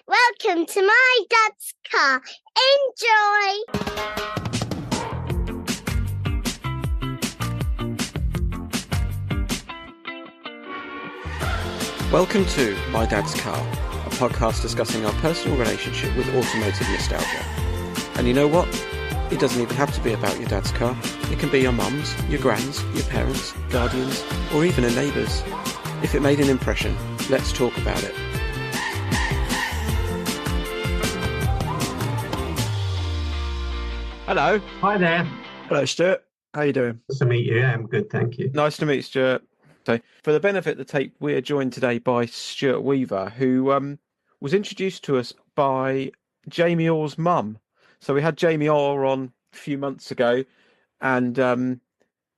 Welcome to my dad's car. Enjoy! Welcome to My Dad's Car, a podcast discussing our personal relationship with automotive nostalgia. And you know what? It doesn't even have to be about your dad's car. It can be your mum's, your grand's, your parents', guardians, or even a neighbour's. If it made an impression, let's talk about it. Hello. Hi there. Hello, Stuart. How are you doing? Nice to meet you. Yeah, I'm good, thank you. Nice to meet you, Stuart. So, for the benefit of the tape, we're joined today by Stuart Weaver, who was introduced to us by Jamie Orr's mum. So we had Jamie Orr on a few months ago, and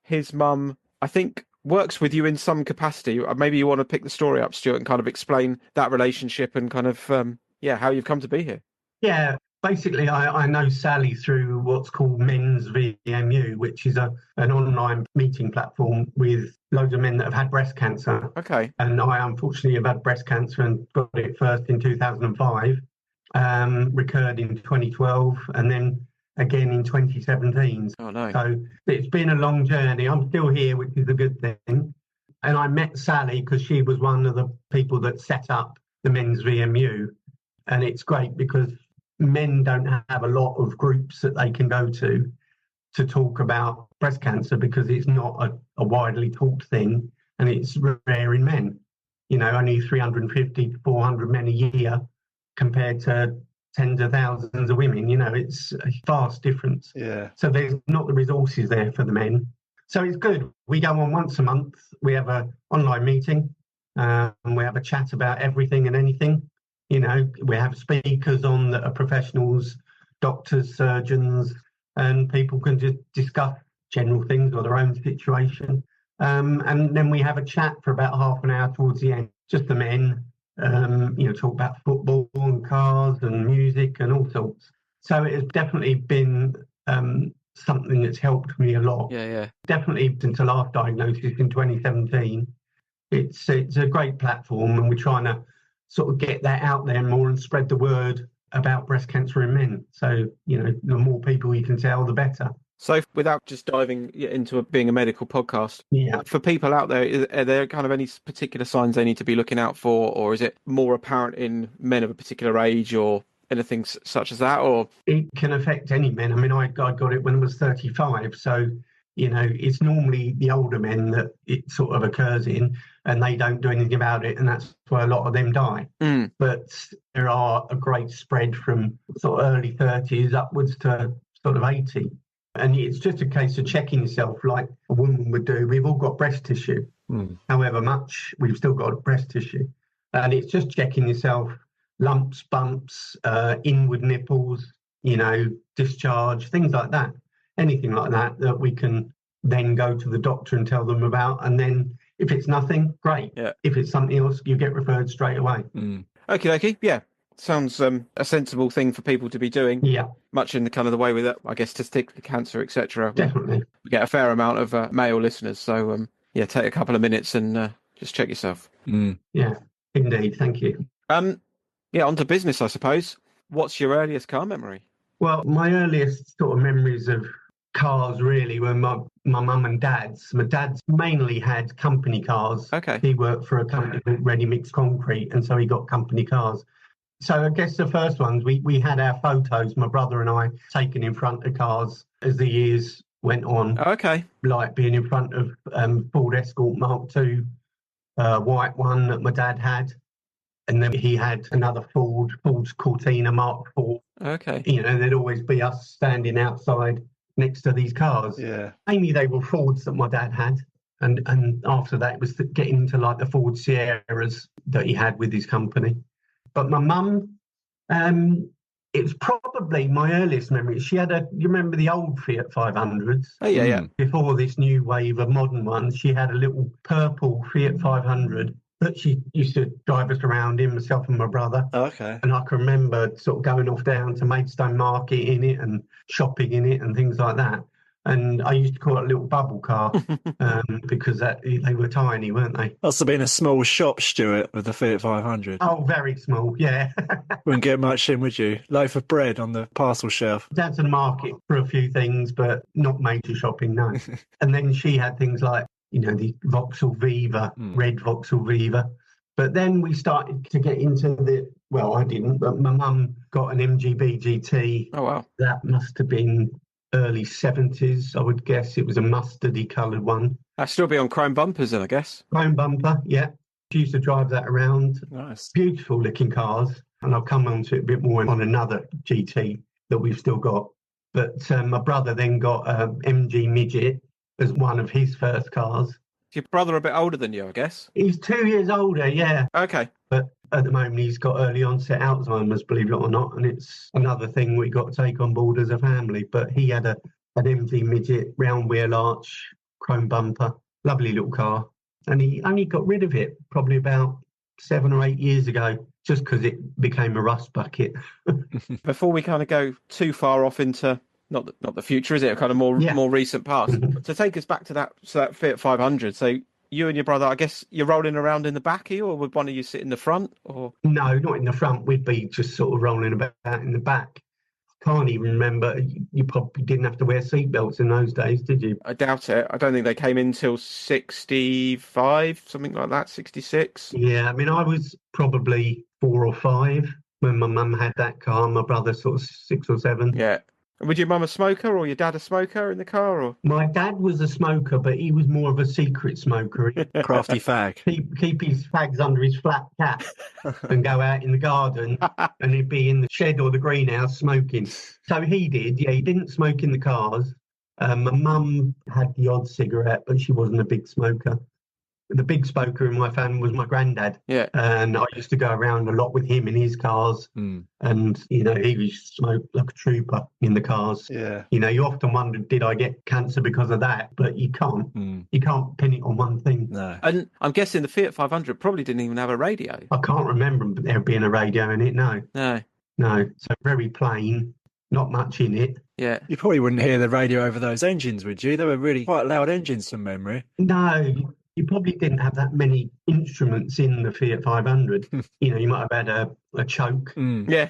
his mum, I think, works with you in some capacity. Maybe you want to pick the story up, Stuart, and kind of explain that relationship and kind of, how you've come to be here. Yeah, basically, I know Sally through what's called Men's VMU, which is an online meeting platform with loads of men that have had breast cancer. Okay. And I, unfortunately, have had breast cancer and got it first in 2005, recurred in 2012, and then again in 2017. Oh, no. So it's been a long journey. I'm still here, which is a good thing. And I met Sally because she was one of the people that set up the Men's VMU. And it's great because men don't have a lot of groups that they can go to talk about breast cancer because it's not a widely talked thing and it's rare in men. You know, only 350 to 400 men a year compared to tens of thousands of women. You know, it's a vast difference. Yeah. So there's not the resources there for the men. So it's good. We go on once a month. We have an online meeting and we have a chat about everything and anything. You know, we have speakers on that are professionals, doctors, surgeons, and people can just discuss general things or their own situation. And then we have a chat for about half an hour towards the end, just the men, talk about football and cars and music and all sorts. So it has definitely been something that's helped me a lot. Yeah. Definitely since the last diagnosis in 2017. It's a great platform and we're trying to sort of get that out there more and spread the word about breast cancer in men. So, you know, the more people you can tell, the better. So without just diving into being a medical podcast, Yeah. for people out there, are there kind of any particular signs they need to be looking out for, or is it more apparent in men of a particular age or anything such as that? Or It can affect any men. I mean, I got it when I was 35. So, you know, it's normally the older men that it sort of occurs in and they don't do anything about it. And that's why a lot of them die. But there are a great spread from sort of early 30s upwards to sort of 80. And it's just a case of checking yourself like a woman would do. We've all got breast tissue. However much, we've still got breast tissue. And it's just checking yourself, lumps, bumps, inward nipples, you know, discharge, things like that. Anything like that we can then go to the doctor and tell them about. And then if it's nothing, great. Yeah. If it's something else, you get referred straight away. Okay. Yeah. Sounds a sensible thing for people to be doing. Yeah. Much in the kind of the way with, I guess, testicular cancer, etc. Definitely. We get a fair amount of male listeners. So, take a couple of minutes and just check yourself. Yeah, indeed. Thank you. On to business, I suppose. What's your earliest car memory? Well, my earliest sort of memories of cars really were my mum and dad's. My dad's mainly had company cars. Okay. He worked for a company called Ready Mix Concrete, and so he got company cars. So I guess the first ones, we had our photos, my brother and I, taken in front of cars as the years went on. Okay. Like being in front of Ford Escort Mark II, white one that my dad had. And then he had another Ford's Cortina Mark IV. Okay. You know, there'd always be us standing outside next to these cars. Yeah. Mainly they were Fords that my dad had. And after that, it was getting into like the Ford Sierras that he had with his company. But my mum, it was probably my earliest memory. She had you remember the old Fiat 500s? Oh, yeah. Before this new wave of modern ones, she had a little purple Fiat 500 that she used to drive us around in, myself and my brother. Okay. And I can remember sort of going off down to Maidstone Market in it and shopping in it and things like that. And I used to call it a little bubble car because they were tiny, weren't they? Must have been a small shop, Stuart, with the Fiat 500. Oh, very small, yeah. Wouldn't get much in, would you? Loaf of bread on the parcel shelf. Down to the market for a few things, but not major shopping, no. And then she had things like, the Vauxhall Viva, red Vauxhall Viva. But then we started to get into I didn't, but my mum got an MG BGT. Oh, wow. That must have been early 70s, I would guess. It was a mustardy coloured one. That'd still be on chrome bumpers then, I guess. Chrome bumper, yeah. She used to drive that around. Nice. Beautiful looking cars. And I'll come on to it a bit more on another GT that we've still got. But my brother then got MG Midget as one of his first cars. Is your brother a bit older than you, I guess? He's 2 years older, yeah. Okay. But at the moment, he's got early onset Alzheimer's, believe it or not. And it's another thing we got to take on board as a family. But he had an MG Midget, round wheel arch, chrome bumper, lovely little car. And he only got rid of it probably about 7 or 8 years ago, just because it became a rust bucket. Before we kind of go too far off into not the future, is it? A kind of more recent past. To take us back to that Fiat 500. So you and your brother, I guess you're rolling around in the back here, or would one of you sit in the front? Or no, not in the front. We'd be just sort of rolling about in the back. Can't even remember. You probably didn't have to wear seatbelts in those days, did you? I doubt it. I don't think they came in till 65, something like that, 66. Yeah, I mean, I was probably 4 or 5 when my mum had that car. My brother sort of 6 or 7. Yeah. Would your mum a smoker or your dad a smoker in the car? Or My dad was a smoker, but he was more of a secret smoker. Crafty fag. Keep his fags under his flat cap and go out in the garden, and he'd be in the shed or the greenhouse smoking. So he did, yeah. He didn't smoke in the cars. My mum had the odd cigarette, but she wasn't a big smoker. The big smoker in my family was my granddad. Yeah. And I used to go around a lot with him in his cars. And, he smoked like a trooper in the cars. Yeah. You often wonder, did I get cancer because of that? But you can't. You can't pin it on one thing. No. And I'm guessing the Fiat 500 probably didn't even have a radio. I can't remember there being a radio in it, no. No. No. So very plain, not much in it. Yeah. You probably wouldn't hear the radio over those engines, would you? They were really quite loud engines from memory. No. You probably didn't have that many instruments in the Fiat 500. You might have had a choke Yeah.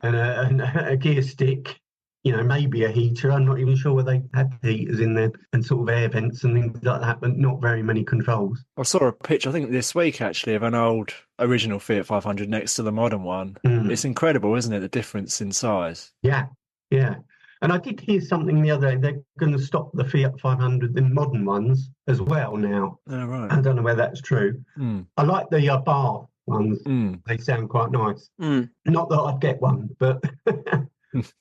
and a gear stick, maybe a heater. I'm not even sure whether they had heaters in there and sort of air vents and things like that, but not very many controls. I saw a picture, I think this week actually, of an old original Fiat 500 next to the modern one. It's incredible, isn't it, the difference in size? Yeah, yeah. And I did hear something the other day. They're going to stop the Fiat 500, the modern ones, as well now. Oh, right. I don't know whether that's true. I like the bar ones. They sound quite nice. Not that I'd get one, but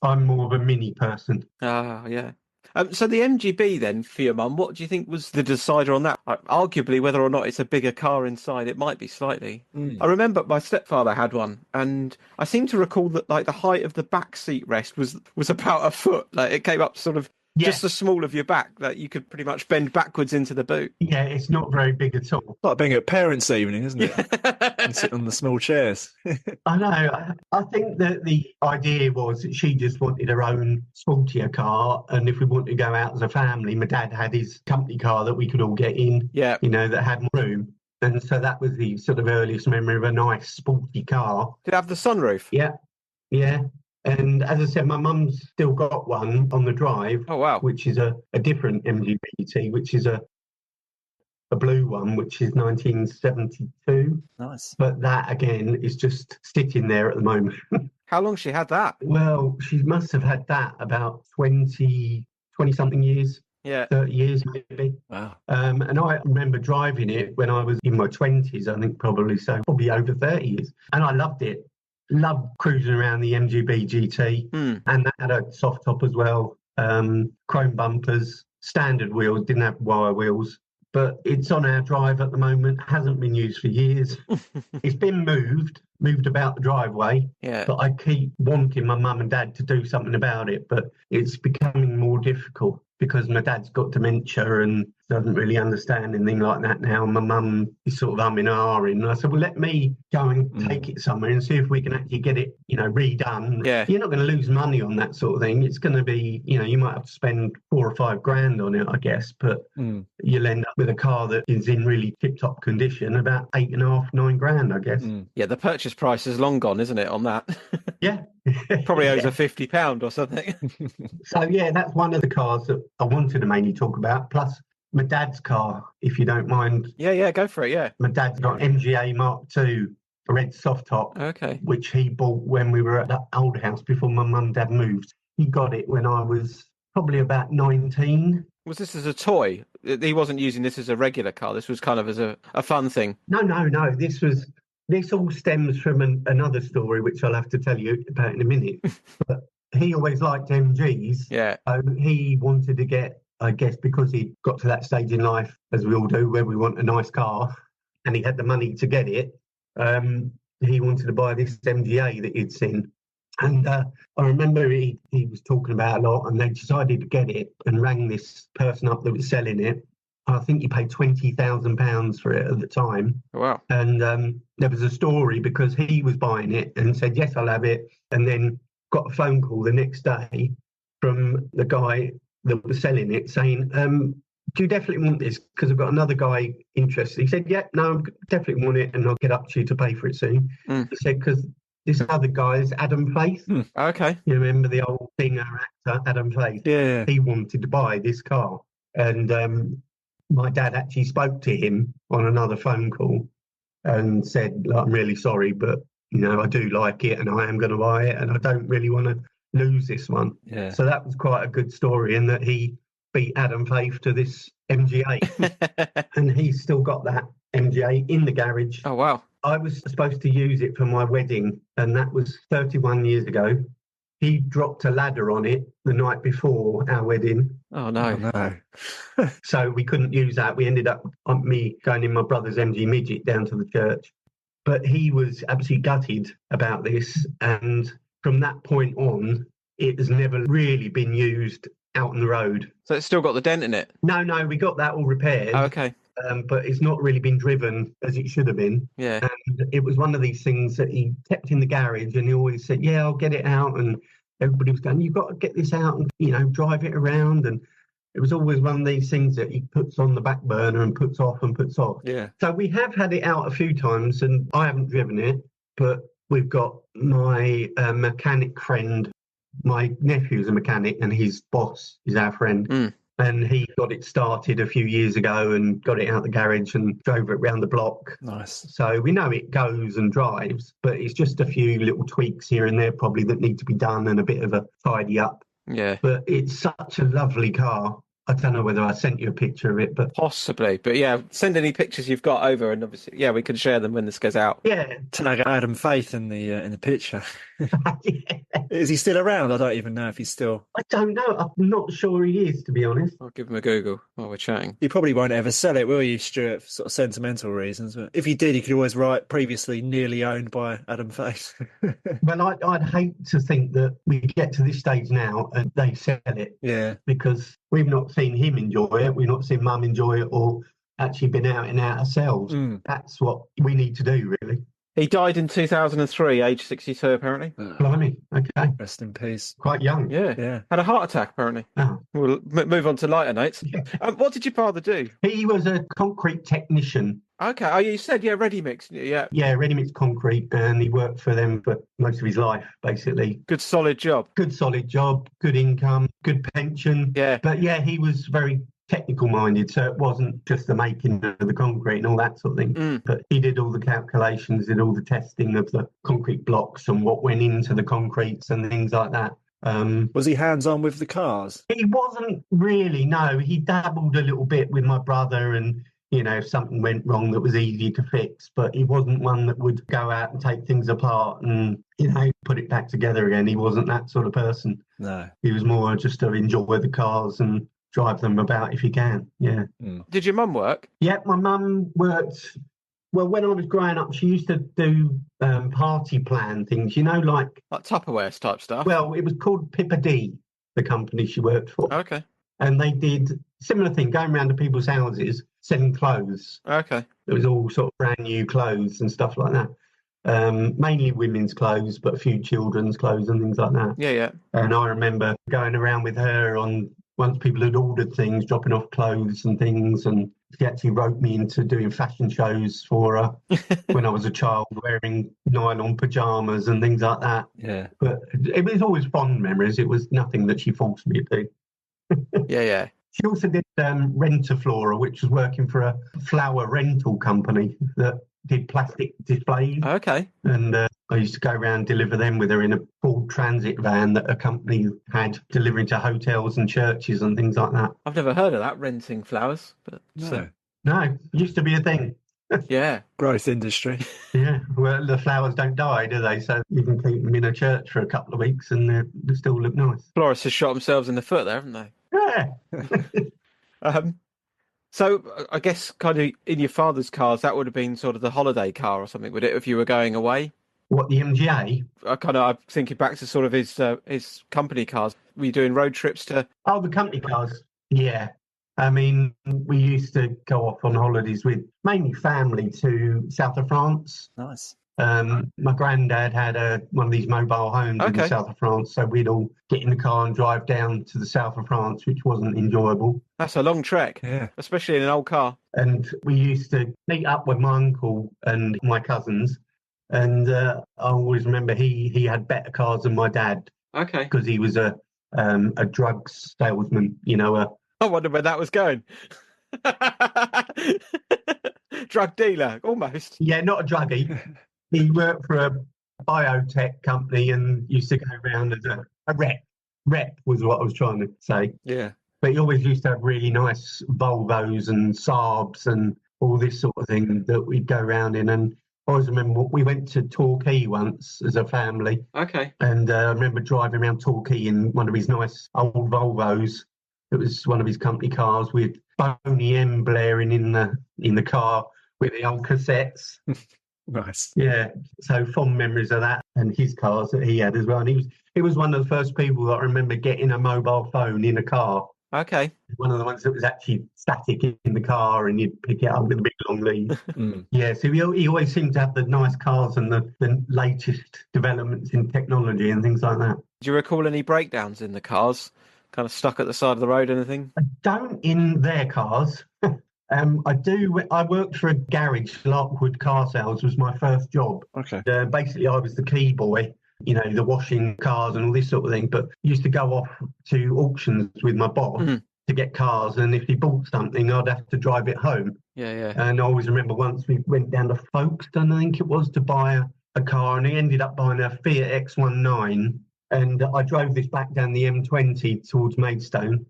I'm more of a mini person. Ah, yeah. So the MGB then, for your mum, what do you think was the decider on that? Arguably, whether or not it's a bigger car inside, it might be slightly. I remember my stepfather had one, and I seem to recall that the height of the back seat rest was about a foot. It came up sort of just the small of your back, that you could pretty much bend backwards into the boot. Yeah, it's not very big at all. Like being at parents' evening, isn't it? And sit on the small chairs. I know. I think that the idea was that she just wanted her own sportier car, and if we wanted to go out as a family, my dad had his company car that we could all get in. Yeah. That had more room. And so that was the sort of earliest memory of a nice sporty car. Did it have the sunroof? Yeah, yeah. And as I said, my mum's still got one on the drive. Oh, wow. Which is a different MG BGT, which is a blue one, which is 1972. Nice. But that, again, is just sitting there at the moment. How long she had that? Well, she must have had that about 20-something years. Yeah. 30 years, maybe. Wow. And I remember driving it when I was in my 20s, I think probably over 30 years. And I loved it. Loved cruising around the MG BGT, and that had a soft top as well, chrome bumpers, standard wheels, didn't have wire wheels, but it's on our drive at the moment, hasn't been used for years. It's been moved about the driveway, but I keep wanting my mum and dad to do something about it, but it's becoming more difficult because my dad's got dementia and doesn't really understand anything like that now. My mum is sort of umming and ahhing. And I said, well, let me go and take it somewhere and see if we can actually get it, redone. Yeah. You're not going to lose money on that sort of thing. It's going to be, you might have to spend 4 or 5 grand on it, I guess, but you'll end up with a car that is in really tip-top condition, about 8.5, 9 grand, I guess. Yeah, the purchase price is long gone, isn't it, on that? Yeah. Probably owes a £50 or something. So, yeah, that's one of the cars that I wanted to mainly talk about, plus my dad's car, if you don't mind. Yeah, go for it, yeah. My dad's got an MGA Mark II, a red soft top, which he bought when we were at that old house before my mum and dad moved. He got it when I was probably about 19. Was this as a toy? He wasn't using this as a regular car. This was kind of as a fun thing. No. This all stems from another story, which I'll have to tell you about in a minute. But he always liked MGs. Yeah. So he wanted to get, I guess, because he got to that stage in life, as we all do, where we want a nice car, and he had the money to get it, he wanted to buy this MGA that he'd seen. And I remember he was talking about a lot, and they decided to get it and rang this person up that was selling it. I think he paid £20,000 for it at the time. Wow. And there was a story because he was buying it and said, yes, I'll have it. And then got a phone call the next day from the guy that was selling it saying, do you definitely want this? Because I've got another guy interested. He said, yeah, no, I definitely want it, and I'll get up to you to pay for it soon. He said, because this other guy is Adam Faith. Okay. You remember the old singer, actor, Adam Faith? Yeah. He wanted to buy this car. And my dad actually spoke to him on another phone call and said, I'm really sorry, but, I do like it and I am going to buy it and I don't really want to lose this one. Yeah. So that was quite a good story in that he beat Adam Faith to this MGA. And he's still got that MGA in the garage. Oh, wow. I was supposed to use it for my wedding, and that was 31 years ago. He dropped a ladder on it the night before our wedding. Oh, no. So we couldn't use that. We ended up on me going in my brother's MG midget down to the church. But he was absolutely gutted about this. And from that point on, it has never really been used out on the road. So it's still got the dent in it? No, we got that all repaired. Oh, okay. But it's not really been driven as it should have been. Yeah. And it was one of these things that he kept in the garage, and he always said, yeah, I'll get it out. And everybody was going, you've got to get this out and, drive it around. And it was always one of these things that he puts on the back burner and puts off and puts off. Yeah. So we have had it out a few times, and I haven't driven it, but we've got my mechanic friend. My nephew's a mechanic, and his boss is our friend. And he got it started a few years ago and got it out the garage and drove it around the block. Nice. So we know it goes and drives, but it's just a few little tweaks here and there probably that need to be done and a bit of a tidy up. Yeah. But it's such a lovely car. I don't know whether I sent you a picture of it, but possibly. But yeah, send any pictures you've got over, and obviously, yeah, we can share them when this goes out. Yeah. Tag Adam Faith in the picture. Yeah. Is he still around? I don't even know if he's still. I don't know. I'm not sure he is, to be honest. I'll give him a Google while we're chatting. You probably won't ever sell it, will you, Stuart? For sort of sentimental reasons. But if you did, you could always write previously nearly owned by Adam Faith. Well, I'd hate to think that we get to this stage now and they sell it. Yeah. Because we've not seen him enjoy it. We've not seen Mum enjoy it or actually been out and out ourselves. That's what we need to do, really. He died in 2003, age 62, apparently. Blimey, okay. Rest in peace. Quite young. Yeah. Had a heart attack, apparently. Oh. We'll move on to lighter notes. Yeah. What did your father do? He was a concrete technician. Okay. Oh, you said, ready mix. Yeah. Yeah, ready-mix concrete, and he worked for them for most of his life, basically. Good, solid job. Good, solid job, good income, good pension. Yeah. But yeah, he was very technical minded, so it wasn't just the making of the concrete and all that sort of thing, but he did all the calculations, did all the testing of the concrete blocks and what went into the concretes and things like that. Was he hands-on with the cars? He wasn't really, no. He dabbled a little bit with my brother, and if something went wrong that was easy to fix, but he wasn't one that would go out and take things apart and put it back together again. He wasn't that sort of person. No. He was more just to enjoy the cars and drive them about if you can. Yeah. Did your mum work? Yeah, my mum worked. Well, when I was growing up, she used to do party plan things, like Tupperware type stuff? Well, it was called Pippa D, the company she worked for. Okay. and they did similar thing, going around to people's houses selling clothes. Okay. It was all sort of brand new clothes and stuff like that. Mainly women's clothes, but a few children's clothes and things like that. Yeah, yeah. And I remember going around with her on once people had ordered things, dropping off clothes and things, and she actually roped me into doing fashion shows for her when I was a child, wearing nylon pajamas and things like that. Yeah. But it was always fond memories. It was nothing that she forced me to do. Yeah, yeah. She also did Rent-A-Flora, which was working for a flower rental company that did plastic displays. Okay. And I used to go around deliver them with her in a Ford Transit van that a company had, delivering to hotels and churches and things like that. I've never heard of that, renting flowers. But No, it used to be a thing. yeah. Growth industry. Yeah, well, the flowers don't die, do they? So you can keep them in a church for a couple of weeks and they still look nice. Florists have shot themselves in the foot there, haven't they? Yeah. So I guess kind of in your father's cars, that would have been sort of the holiday car or something, would it, if you were going away? What, the MGA? I'm thinking back to sort of his company cars. Were you doing road trips to? Oh, the company cars. Yeah. I mean, we used to go off on holidays with mainly family to south of France. Nice. My granddad had one of these mobile homes in the south of France, so we'd all get in the car and drive down to the south of France, which wasn't enjoyable. That's a long trek, Yeah, especially in an old car. And we used to meet up with my uncle and my cousins, and I always remember he had better cars than my dad. Okay. Because he was a drugs salesman, I wonder where that was going. Drug dealer, almost. Yeah, not a druggie. He worked for a biotech company and used to go around as a rep. Rep was what I was trying to say. Yeah. But he always used to have really nice Volvos and Saabs and all this sort of thing that we'd go around in. And I always remember we went to Torquay once as a family. Okay. And I remember driving around Torquay in one of his nice old Volvos. It was one of his company cars with Boney M blaring in the car with the old cassettes. Nice. Yeah, so fond memories of that and his cars that he had as well. And he was one of the first people that I remember getting a mobile phone in a car. Okay. One of the ones that was actually static in the car and you'd pick it up with a big long lead. Yeah, so he always seemed to have the nice cars and the latest developments in technology and things like that. Do you recall any breakdowns in the cars? Kind of stuck at the side of the road, anything? I don't in their cars. I do. I worked for a garage. Larkwood Car Sales was my first job. Okay. Basically, I was the key boy, the washing cars and all this sort of thing. But used to go off to auctions with my boss to get cars. And if he bought something, I'd have to drive it home. Yeah, yeah. And I always remember once we went down to Folkestone, I think it was, to buy a car. And he ended up buying a Fiat X19. And I drove this back down the M20 towards Maidstone.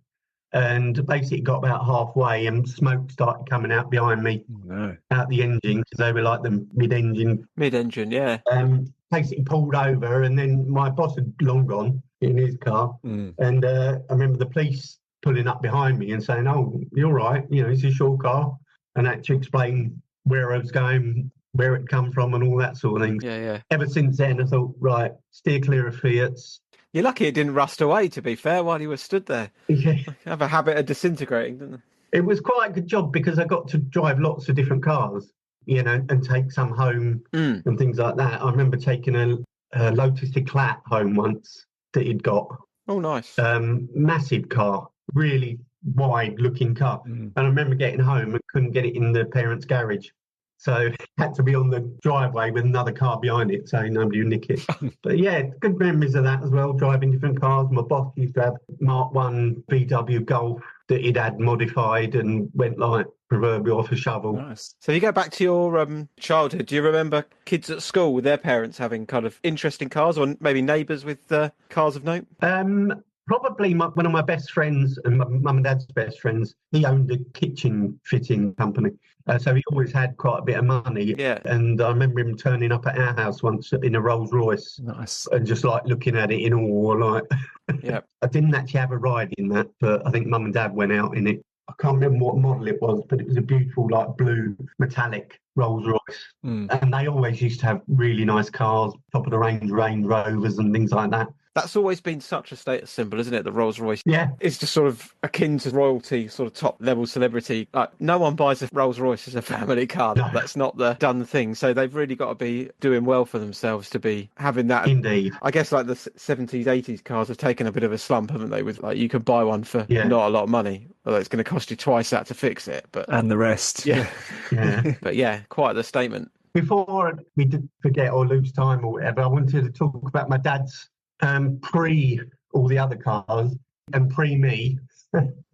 And basically got about halfway and smoke started coming out behind me, out the engine, because they were like the mid-engine. Mid-engine, yeah. Basically pulled over, and then my boss had long gone in his car. And I remember the police pulling up behind me and saying, "Oh, you're right, this is your car." And had to explain where I was going, where it come from and all that sort of thing. Yeah, yeah. Ever since then, I thought, right, steer clear of Fiats. You're lucky it didn't rust away, to be fair, while you were stood there. Yeah. Have a habit of disintegrating, didn't they? It was quite a good job because I got to drive lots of different cars, and take some home and things like that. I remember taking a Lotus Eclat home once that he'd got. Oh, nice. Massive car, really wide-looking car. And I remember getting home and couldn't get it in the parents' garage. So had to be on the driveway with another car behind it so nobody would nick it. But yeah, good memories of that as well, driving different cars. My boss used to have Mark 1 VW Golf that he'd had modified and went like proverbial off a shovel. Nice. So you go back to your childhood. Do you remember kids at school with their parents having kind of interesting cars, or maybe neighbours with cars of note? Probably one of my best friends and my mum and dad's best friends, he owned a kitchen fitting company. So he always had quite a bit of money. Yeah. And I remember him turning up at our house once in a Rolls Royce. Nice. And just like looking at it in awe, like. Yeah. I didn't actually have a ride in that, but I think mum and dad went out in it. I can't remember what model it was, but it was a beautiful, like blue metallic Rolls Royce. And they always used to have really nice cars, top of the range Range Rovers and things like that. That's always been such a status symbol, isn't it? The Rolls Royce. Yeah. It's just sort of akin to royalty, sort of top level celebrity. Like, no one buys a Rolls Royce as a family car. No. That's not the done thing. So they've really got to be doing well for themselves to be having that. Indeed. I guess like the 70s, 80s cars have taken a bit of a slump, haven't they? With like, you can buy one for not a lot of money, although it's going to cost you twice that to fix it. But and the rest. Yeah. Yeah. But yeah, quite the statement. Before we did forget or lose time or whatever, I wanted to talk about my dad's pre all the other cars and pre me.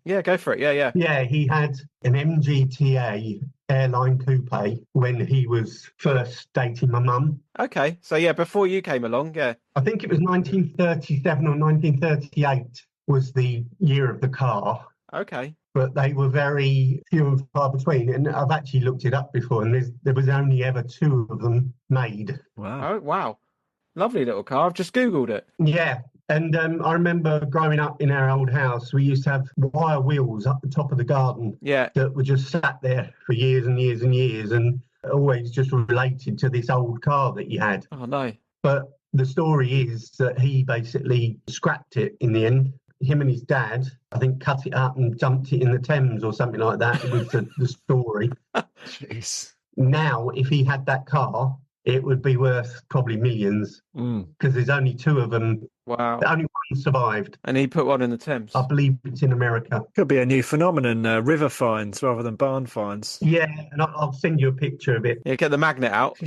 Yeah, go for it. Yeah. Yeah, he had an MGTA airline coupe when he was first dating my mum. Okay, so yeah, before you came along, yeah. I think it was 1937 or 1938 was the year of the car. Okay. But they were very few and far between. And I've actually looked it up before, and there was only ever 2 of them made. Wow. Oh, wow. Lovely little car. I've just Googled it. Yeah. And I remember growing up in our old house, we used to have wire wheels up the top of the garden that were just sat there for years and years and years, and always just related to this old car that he had. Oh, no. But the story is that he basically scrapped it in the end. Him and his dad, I think, cut it up and dumped it in the Thames or something like that. It was the story. Jeez. Now, if he had that car, it would be worth probably millions because there's only 2 of them. Wow. Only one survived. And he put one in the Thames. I believe it's in America. Could be a new phenomenon, river finds rather than barn finds. Yeah, and I'll send you a picture of it. Yeah, get the magnet out.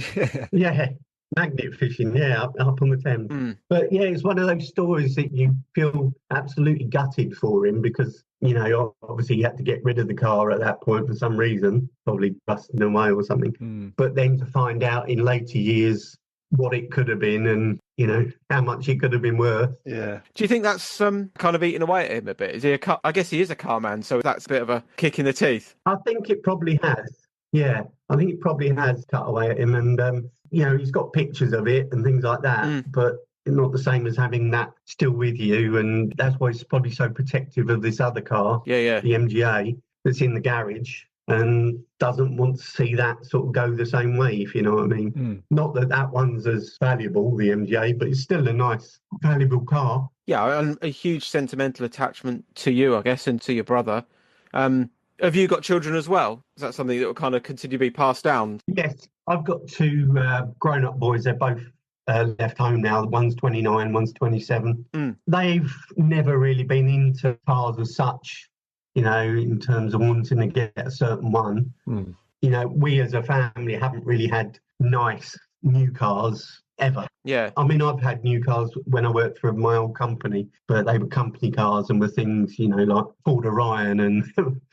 Yeah, magnet fishing, up on the Thames. But yeah, it's one of those stories that you feel absolutely gutted for him because, you know, obviously he had to get rid of the car at that point for some reason, probably busting away or something. But then to find out in later years what it could have been and, you know, how much it could have been worth. Yeah. Do you think that's kind of eating away at him a bit? Is he I guess he is a car man, so that's a bit of a kick in the teeth. I think it probably has. Yeah, I think it probably has cut away at him. And, you know, he's got pictures of it and things like that, but not the same as having that still with you. And that's why he's probably so protective of this other car, the MGA, that's in the garage and doesn't want to see that sort of go the same way, if you know what I mean. Not that that one's as valuable, the MGA, but it's still a nice, valuable car. Yeah, and a huge sentimental attachment to you, I guess, and to your brother. Have you got children as well? Is that something that will kind of continue to be passed down? Yes, I've got 2 grown-up boys. They're both left home now. One's 29, one's 27. They've never really been into cars as such, you know, in terms of wanting to get a certain one. You know, we as a family haven't really had nice new cars ever. Yeah. I mean, I've had new cars when I worked for my old company, but they were company cars and were things, you know, like Ford Orion and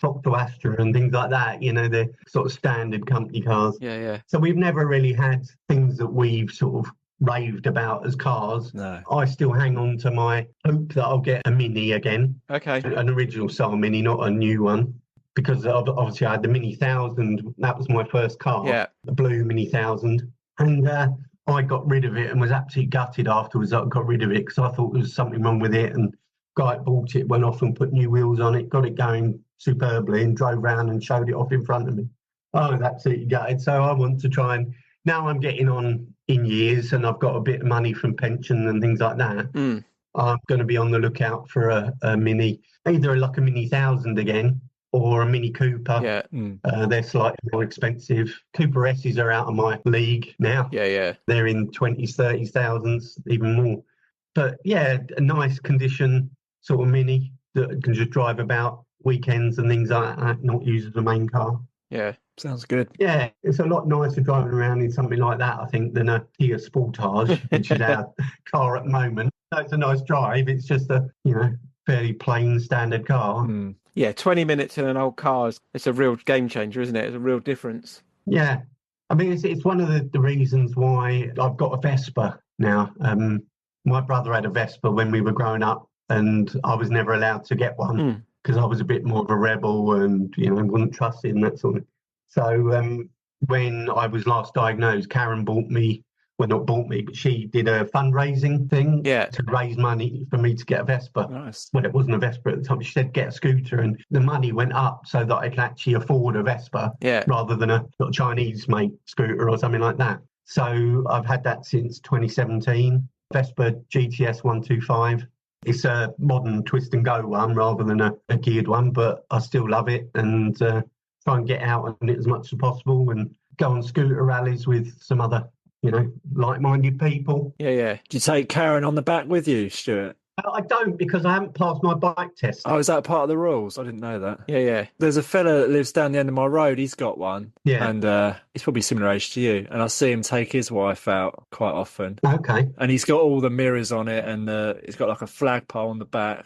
Foxtel Astra and things like that. You know, they're sort of standard company cars. Yeah. So we've never really had things that we've sort of raved about as cars. No. I still hang on to my hope that I'll get a Mini again. Okay. An original style Mini, not a new one. Because obviously I had the Mini 1000. That was my first car. Yeah. The blue Mini 1000. And I got rid of it and was absolutely gutted afterwards that I got rid of it because I thought there was something wrong with it. And guy that bought it went off and put new wheels on it, got it going superbly and drove around and showed it off in front of me. I was absolutely gutted. So I want to try and, now I'm getting on in years and I've got a bit of money from pension and things like that. I'm going to be on the lookout for a Mini, either like a Mini 1000 again or a Mini Cooper. Yeah. They're slightly more expensive. Cooper S's are out of my league now. Yeah. They're in 20s, 30s, thousands, even more. But yeah, a nice condition sort of Mini that can just drive about weekends and things like that, not use as a main car. Yeah. Sounds good. Yeah, it's a lot nicer driving around in something like that, I think, than a Kia Sportage, which is our car at the moment. So it's a nice drive. It's just a, you know, fairly plain standard car. Yeah, 20 minutes in an old car, it's a real game changer, isn't it? It's a real difference. Yeah. I mean, it's one of the reasons why I've got a Vespa now. My brother had a Vespa when we were growing up and I was never allowed to get one because I was a bit more of a rebel and, you know, wouldn't trust it and that sort of thing. So when I was last diagnosed, Karen bought me, well, not bought me, but she did a fundraising thing to raise money for me to get a Vespa. Nice. Well, it wasn't a Vespa at the time. She said, get a scooter. And the money went up so that I could actually afford a Vespa rather than a sort of Chinese made scooter or something like that. So I've had that since 2017. Vespa GTS 125. It's a modern twist and go one rather than a geared one, but I still love it and try and get out on it as much as possible and go on scooter rallies with some other, like-minded people. Yeah. Do you take Karen on the back with you, Stuart? I don't, because I haven't passed my bike test. Oh, is that part of the rules? I didn't know that. Yeah. There's a fella that lives down the end of my road. He's got one. Yeah. And he's probably similar age to you. And I see him take his wife out quite often. Okay. And he's got all the mirrors on it, and he's got like a flagpole on the back.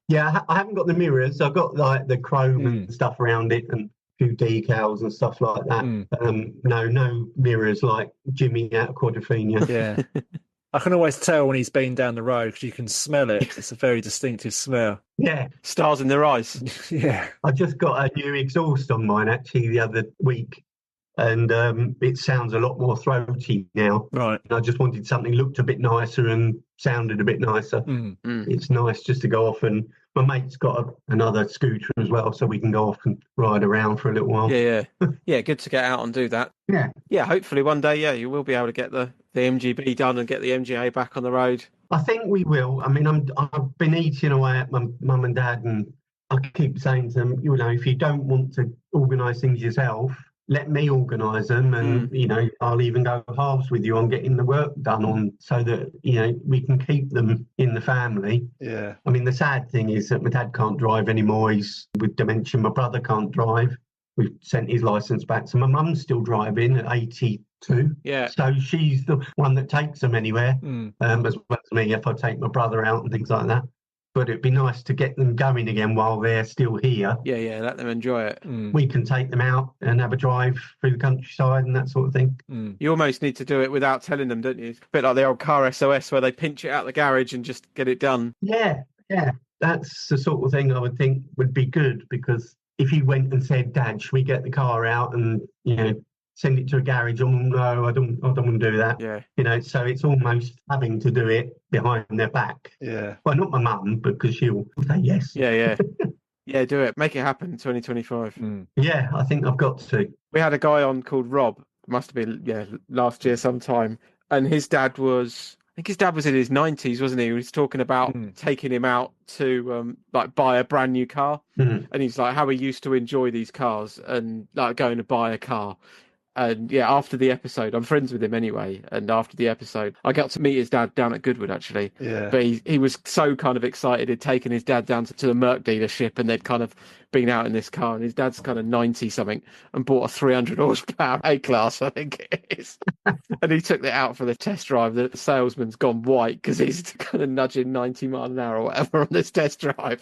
Yeah, I haven't got the mirrors. I've got like the chrome and stuff around it and a few decals and stuff like that. No mirrors like Jimmy out of Quadrophenia. Yeah. I can always tell when he's been down the road because you can smell it. It's a very distinctive smell. Yeah. Stars in their eyes. Yeah. I just got a new exhaust on mine actually the other week, and it sounds a lot more throaty now. Right. I just wanted something that looked a bit nicer and sounded a bit nicer. It's nice just to go off, and my mate's got another scooter as well, so we can go off and ride around for a little while. Yeah. Yeah, good to get out and do that. Yeah, hopefully one day, you will be able to get the MGB done and get the MGA back on the road. I think we will. I mean, I've been eating away at my mum and dad, and I keep saying to them, if you don't want to organise things yourself, let me organise them, and I'll even go halves with you on getting the work done on, so that we can keep them in the family. Yeah. I mean, the sad thing is that my dad can't drive anymore. He's with dementia. My brother can't drive. We've sent his licence back, so my mum's still driving at 82. Yeah. So she's the one that takes them anywhere, as well as me if I take my brother out and things like that. But it'd be nice to get them going again while they're still here. Yeah, let them enjoy it. We can take them out and have a drive through the countryside and that sort of thing. You almost need to do it without telling them, don't you? It's a bit like the old car SOS where they pinch it out the garage and just get it done. Yeah. That's the sort of thing I would think would be good, because if he went and said, Dad, should we get the car out and, send it to a garage? Oh, no, I don't want to do that. Yeah. So it's almost having to do it behind their back. Yeah. Well, not my mum, because she'll say yes. Yeah. Yeah, do it. Make it happen in 2025. Yeah, I think I've got to. We had a guy on called Rob. Must have been, last year sometime. And his dad was in his 90s, wasn't he? He was talking about taking him out to buy a brand new car. And he's like, how he used to enjoy these cars and like going to buy a car. And after the episode, I'm friends with him anyway. And after the episode, I got to meet his dad down at Goodwood, actually. Yeah. But he was so kind of excited. He'd taken his dad down to the Merc dealership, and they'd kind of been out in this car. And his dad's kind of 90 something and bought a 300 horsepower A-Class, I think it is. And he took it out for the test drive. The salesman's gone white because he's kind of nudging 90 miles an hour or whatever on this test drive.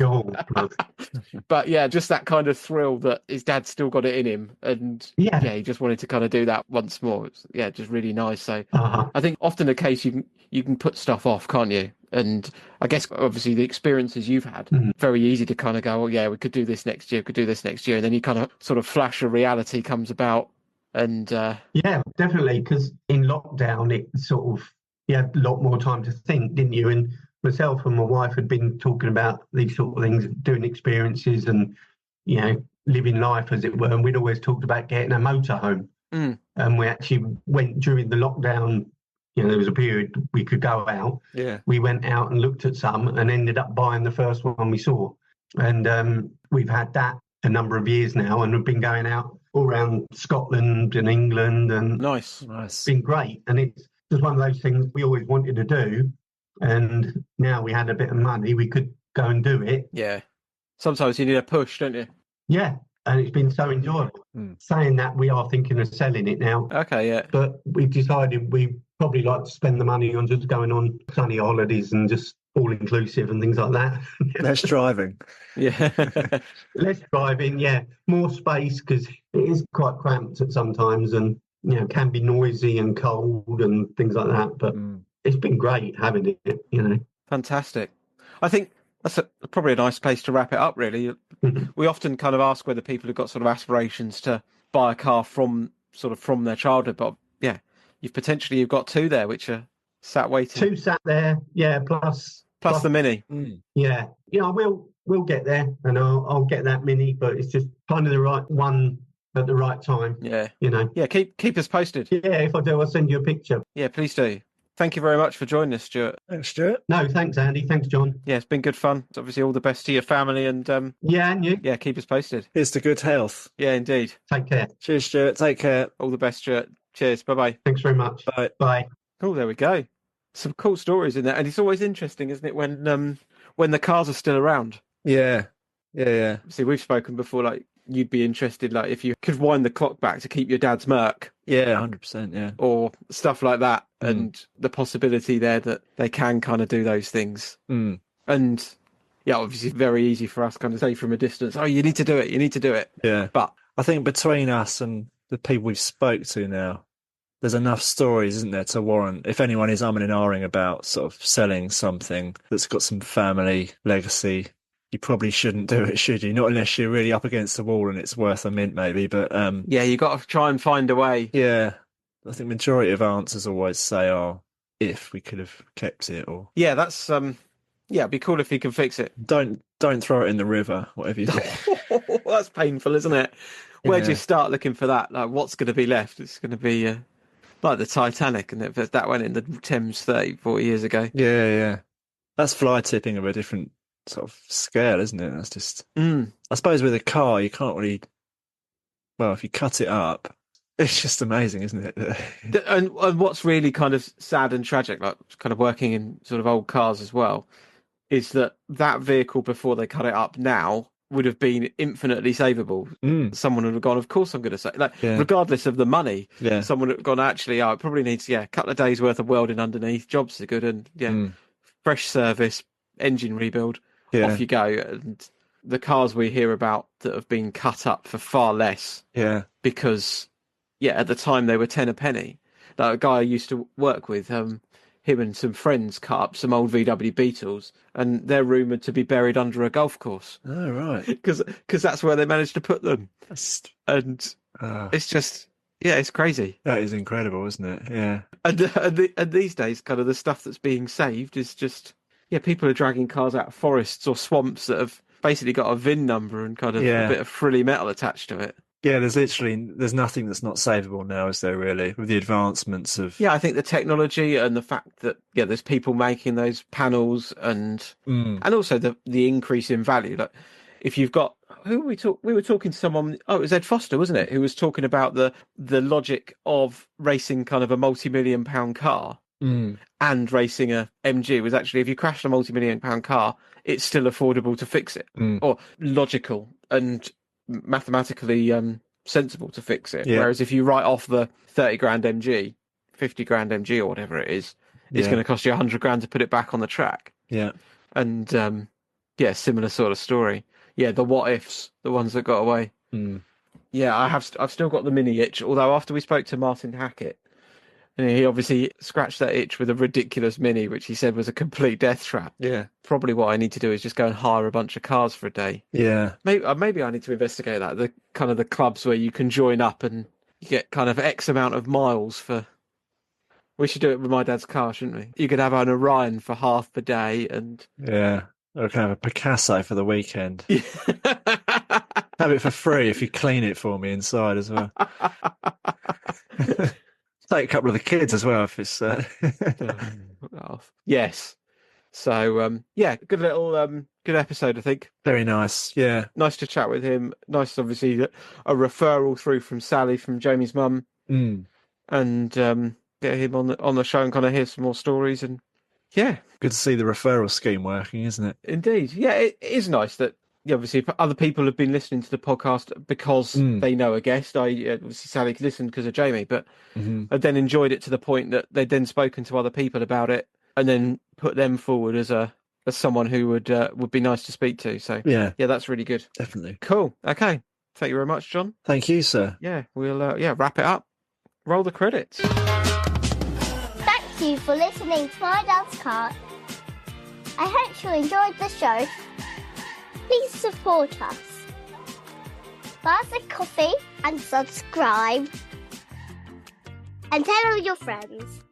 But just that kind of thrill that his dad's still got it in him. And he just wanted to kind of do that once more. It's, just really nice. So I think often the case you can put stuff off, can't you? And I guess obviously the experiences you've had, very easy to kind of go, we could do this next year, and then you kind of sort of flash of reality comes about. And yeah, definitely, because in lockdown it sort of, you had a lot more time to think, didn't you? And myself and my wife had been talking about these sort of things, doing experiences and living life, as it were. And we'd always talked about getting a motorhome. And we actually went during the lockdown. There was a period we could go out. Yeah. We went out and looked at some and ended up buying the first one we saw. And we've had that a number of years now, and we've been going out all around Scotland and England, and nice. It's been great. And it's just one of those things we always wanted to do. And now we had a bit of money, we could go and do it. Yeah. Sometimes you need a push, don't you? Yeah. And it's been so enjoyable. Saying that, we are thinking of selling it now. Okay, yeah. But we've decided we probably like to spend the money on just going on sunny holidays and just all-inclusive and things like that. Less driving. Yeah. Less driving, yeah. More space, because it is quite cramped at sometimes, and, can be noisy and cold and things like that. But it's been great having it, Fantastic. I think that's probably a nice place to wrap it up, really. We often kind of ask whether people have got sort of aspirations to buy a car from their childhood, but you've got two there which are sat waiting. Two sat there, plus the Mini. Yeah, we'll get there, and I'll get that Mini, but it's just finding the right one at the right time. Yeah. Yeah, keep us posted. Yeah, if I do, I'll send you a picture. Yeah, please do. thank you very much for joining us, Stuart. Thanks, Stuart. No, thanks, Andy. Thanks, John. Yeah, it's been good fun. Obviously, all the best to your family, and Yeah, and you. yeah, keep us posted. Here's to good health. Yeah, indeed. Take care. Cheers, Stuart. Take care. All the best, Stuart. Cheers. Bye-bye. Thanks very much. Bye. Bye. Oh, there we go. Some cool stories in there, and it's always interesting, isn't it, when the cars are still around. Yeah. Yeah. See, we've spoken before, like, you'd be interested, like, if you could wind the clock back to keep your dad's Merc. Yeah, 100%, yeah. Or stuff like that, and the possibility there that they can kind of do those things. Mm. And, yeah, obviously very easy for us kind of say from a distance, oh, you need to do it, you need to do it. Yeah. But I think between us and the people we've spoke to now, there's enough stories, isn't there, to warrant, if anyone is umming and ahhing about sort of selling something that's got some family legacy, you probably shouldn't do it, should you? Not unless you're really up against the wall and it's worth a mint, maybe. But yeah, you got to try and find a way. yeah, I think majority of answers always say, "Oh, if we could have kept it," or yeah, that's yeah, it'd be cool if he can fix it. don't throw it in the river, whatever you do. That's painful, isn't it? Where do Yeah. you start looking for that? Like, what's going to be left? It's going to be like the Titanic, and if that went in the Thames 30, 40 years ago. Yeah. That's fly tipping of a different sort of scale, isn't it? That's just. I suppose with a car, you can't really. Well, if you cut it up, it's just amazing, isn't it? And what's really kind of sad and tragic, like kind of working in sort of old cars as well, is that vehicle before they cut it up now would have been infinitely savable. Someone would have gone, of course I'm going to say, like, regardless of the money, someone would have gone, actually, it probably needs, a couple of days worth of welding underneath, jobs are good, and fresh service, engine rebuild, off you go. And the cars we hear about that have been cut up for far less, because, at the time they were 10 a penny. Like a guy I used to work with, him and some friends cut up some old VW Beetles, and they're rumoured to be buried under a golf course. Oh, right. Because that's where they managed to put them. And it's just, it's crazy. That is incredible, isn't it? Yeah. And these days, kind of the stuff that's being saved is just, people are dragging cars out of forests or swamps that have basically got a VIN number and kind of a bit of frilly metal attached to it. Yeah, there's nothing that's not savable now, is there, really, with the advancements of... Yeah, I think the technology and the fact that, there's people making those panels and also the increase in value. Like, if you've got... we were talking to someone... Oh, it was Ed Foster, wasn't it? Who was talking about the logic of racing kind of a multi-million-pound car and racing a MG was actually, if you crashed a multi-million-pound car, it's still affordable to fix it. Or logical and mathematically sensible to fix it. Whereas if you write off the 30 grand MG, 50 grand MG or whatever it is, it's going to cost you 100 grand to put it back on the track. Yeah. And similar sort of story. Yeah, the what ifs, the ones that got away. Yeah, I've still got the mini itch, although after we spoke to Martin Hackett, and he obviously scratched that itch with a ridiculous mini, which he said was a complete death trap. Yeah. Probably what I need to do is just go and hire a bunch of cars for a day. Yeah. Maybe I need to investigate that. The kind of the clubs where you can join up and you get kind of X amount of miles for... We should do it with my dad's car, shouldn't we? You could have an Orion for half the day and... Yeah. Or can have a Picasso for the weekend. Have it for free if you clean it for me inside as well. Take a couple of the kids as well if it's yes. So good little good episode, I think. Very nice. Yeah. Nice to chat with him. Nice, obviously, a referral through from Sally, from Jamie's mum. And get him on the show and kind of hear some more stories, and good to see the referral scheme working, isn't it? Indeed. Yeah, it is nice that obviously other people have been listening to the podcast because they know a guest. Obviously Sally listened because of Jamie, but I then enjoyed it to the point that they'd then spoken to other people about it and then put them forward as someone who would be nice to speak to. So yeah, that's really good. Definitely. Cool. Okay. Thank you very much, John. Thank you, sir. Yeah, we'll wrap it up. Roll the credits. Thank you for listening to My Dad's Car. I hope you enjoyed the show. Please support us. Buy us a coffee and subscribe. And tell all your friends.